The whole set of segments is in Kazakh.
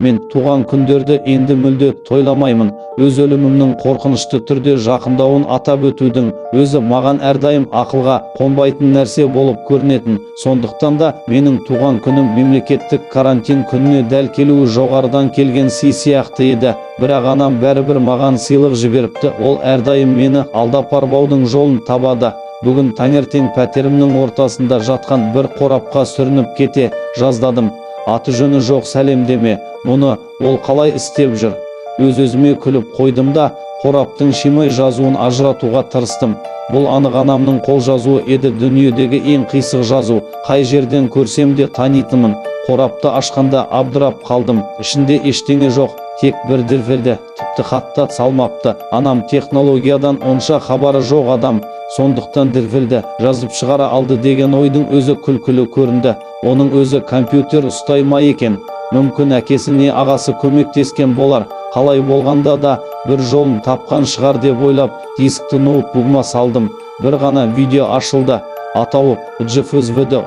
Мен туған күндерді енді мүлде тойламаймын. Өз өлімімнің қорқынышты түрде жақындауын атап өтудің өзі маған әрдайым ақылға қонбайтын нәрсе болып көрінетін. Сондықтан да менің туған күнім мемлекеттік карантин күніне дәл келуі жоғарыдан келген сый сияқты еді. Бірақ анам бәрібір маған сыйлық жіберіпті. Ол әрдайым мені алдап арбаудың жолын табады. Бүгін таңертең пәтерімнің ортасында жатқан бір қорапқа сүрініп кете жаздадым. Аты жөні жоқ сәлемдеме. Мұны ол қалай істеп жүр? Өз-өзіме күліп қойдым да қораптың шимай жазуын ажыратуға тырыстым. Бұл анық анамның қол жазуы еді, дүниедегі ең қисық жазу. Қай жерден көрсем де танитынмын. Қорапты ашқанда абдырап қалдым. Ішінде ештеңе жоқ, тек бір дірвелді, тіпті хатта салмапты. Анам технологиядан онша хабары жоқ адам, сондықтан дірвелді жазып шығара алды деген ойдың өзі күлкілі көрінді. Оның өзі компьютер ұстай ма екен? Мүмкін әкесі не ағасы көмектескен болар. Қалай болғанда да бір жолын тапқан шығар деп ойлап, дискті ноутбугыма салдым. Бір ғана видео ашылды. Атауы GFSVD.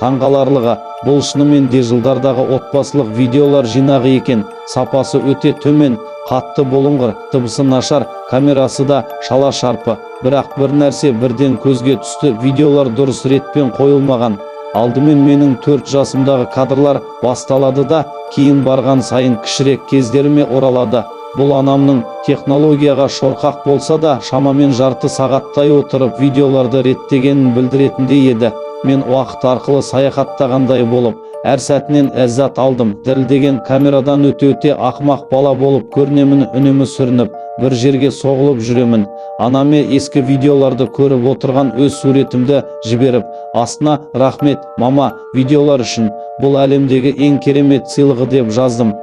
Таңғаларлығы, бұл шынымен де жылдардағы отбасылық видеолар жинағы екен. Сапасы өте төмен, қатты болыңғыр, дыбысы нашар, камерасы да шала шарпы. Бірақ бір нәрсе бірден көзге түсті: видеолар дұрыс ретпен қойылмаған. Алдымен менің 4 жасымдағы кадрлар басталады да, кейін барған сайын кішірек кездеріме оралады. Бұл анамның технологияға шорқақ болса да, шамамен жарты сағаттай отырып видеоларды реттегенін білдіретіндей еді. Мен уақыт арқылы саяхаттағандай болып, әр сәтінен ләззат алдым. Дірілдеген камерадан өте ақымақ бала болып көрінемін, үнемі сүрініп, бір жерге соғылып жүремін. Анаме ескі видеоларды көріп отырған өз суретімді жіберіп, астына «Рахмет, мама, видеолар үшін. Бұл әлемдегі ең керемет сыйлығы» деп жаздым.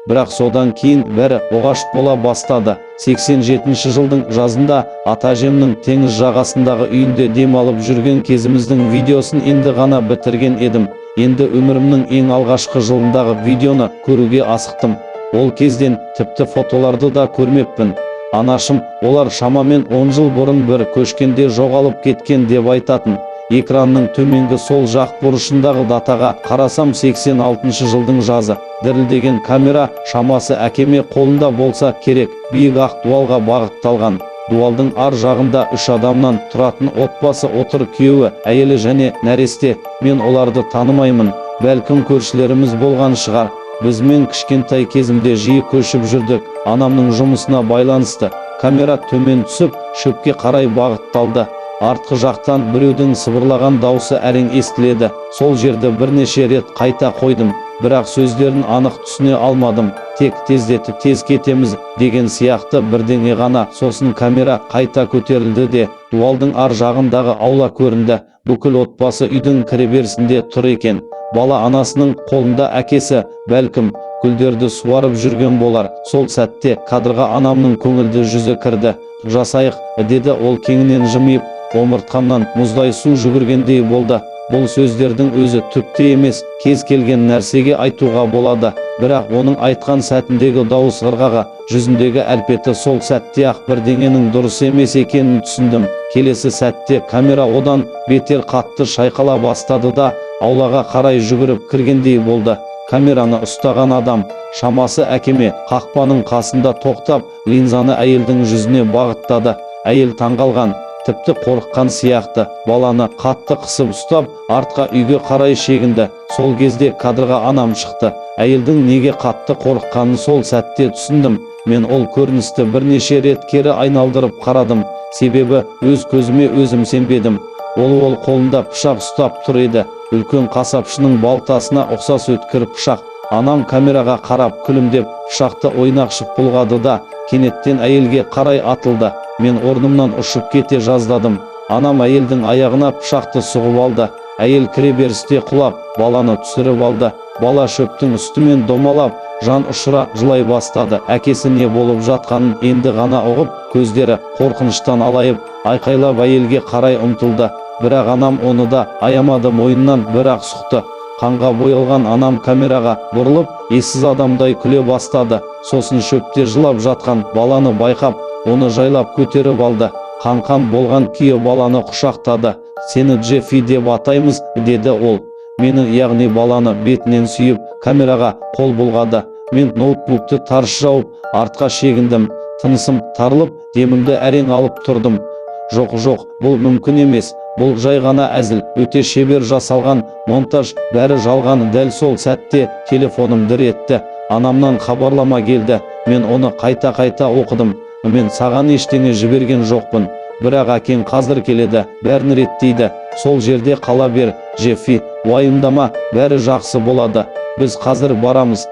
Бірақ содан кейін бәрі оғаш бола бастады. 87 жылдың жазында ата-әжемнің теңіз жағасындағы үйінде демалып жүрген кезіміздің видеосын енді ғана бітірген едім. Енді өмірімнің ең алғашқы жылындағы видеоны көруге асықтым. Ол кезден тіпті фотоларды да көрмеппін. Анашым олар шамамен 10 жыл бұрын бір көшкенде жоғалып кеткен деп айтатын. Экранның төменгі сол жақ бұрышындағы датаға қарасам 86 жылдың жазы. Дірілдеген камера шамасы әкеме қолында болса керек. Биік ақ дуалға бағытталған. Дуалдың ар жағында 3 адамнан тұратын отбасы отыр: күйеуі, әйелі және нәресте. Мен оларды танымаймын. Бәлкім көршілеріміз болған шығар. Бізмен кішкентай кезімде жиі көшіп жүрдік. Анамның жұмысына байланысты камера төмен түсіп, шөпке қарай бағытталды. Артқы жақтан біреудің сыбырлаған даусы әрең естіледі. Сол жерді бірнеше рет қайта қойдым, бірақ сөздерін анық түсіне алмадым. Тек тездетіп тез кетеміз деген сияқты бірдеңе ғана. Сосын камера қайта көтерілді де дуалдың ар жағындағы аула көрінді. Бүкіл отбасы үйдің кіреберісінде тұр екен. Бала анасының қолында, әкесі бәлкім гүлдерді суарып жүрген болар. Сол сәтте кадрға анамның көңілді жүзі кірді. «Жасайық», деді ол кеңінен жымиып. Омыртқамнан мұздай су жүгіргендей болды. Бұл сөздердің өзі түкте емес, кез келген нәрсеге айтуға болады. Бірақ оның айтқан сәтіндегі дауыс ырғағы, жүзіндегі әлпеті, сол сәтте ақ бірдеңенің дұрыс емес екенін түсіндім. Келесі сәтте камера одан бетер қатты шайқала бастады да аулаға қарай жүгіріп кіргендей болды. Камераны ұстаған адам, шамасы әкеме, қақпаның қасында тоқтап, линзаны әйелдің жүзіне бағыттады. Әйел таңғалған, тіпті қорыққан сияқты, баланы қатты қысып ұстап, артқа үйге қарай шегінді. Сол кезде кадрға анам шықты. Әйелдің неге қатты қорыққанын сол сәтте түсіндім. Мен ол көріністі бірнеше рет кері айналдырып қарадым. Себебі өз көзіме өзім сенбедім. Ол қолында пышақ ұстап тұр еді. Үлкен қасапшының балтасына ұқсас өткір пышақ. Анам камераға қарап күлімдеп пышақты ойнақшып бұлғады да кенеттен әйелге қарай атылды. Мен орнымнан ұшып кете жаздадым. Анам әйелдің аяғына пышақты сұғып алды. Әйел кіреберісте құлап, баланы түсіріп алды. Бала шөптің үстімен домалап, жан ұшыра жылай бастады. Әкесі не болып жатқанын енді ғана ұғып, көздері қорқыныштан алайып, айқайлап әйелге қарай ұмтылды. Бірақ анам оны да аямады, мойнынан бір-ақ сұқты. Қанға боялған анам камераға бұрылып, ессіз адамдай күле бастады. Сосын шөпте жылап жатқан баланы байқап, оны жайлап көтеріп алды. Қан болған күйі баланы құшақтады. «Сені Джеффи деп атаймыз», деді ол. Мені, яғни баланы бетінен сүйіп, камераға қол бұлғады. Мен ноутбукты тарс жауып артқа шегіндім. Тынысым тарылып, демімді әрең алып тұрдым. Жоқ, бұл мүмкін емес. Бұл жай ғана әзіл, өте шебер жасалған монтаж, бәрі жалған. Дәл сол сәтте телефоным дір етті. Анамнан хабарлама келді. Мен оны қайта оқыдым. Мен саған ештеңе жіберген жоқпын. Бірақ әкең қазір келеді, бәрін реттейді. Сол жерде қала бер, Джеффи, уайымдама, бәрі жақсы болады. Біз қазір барамыз.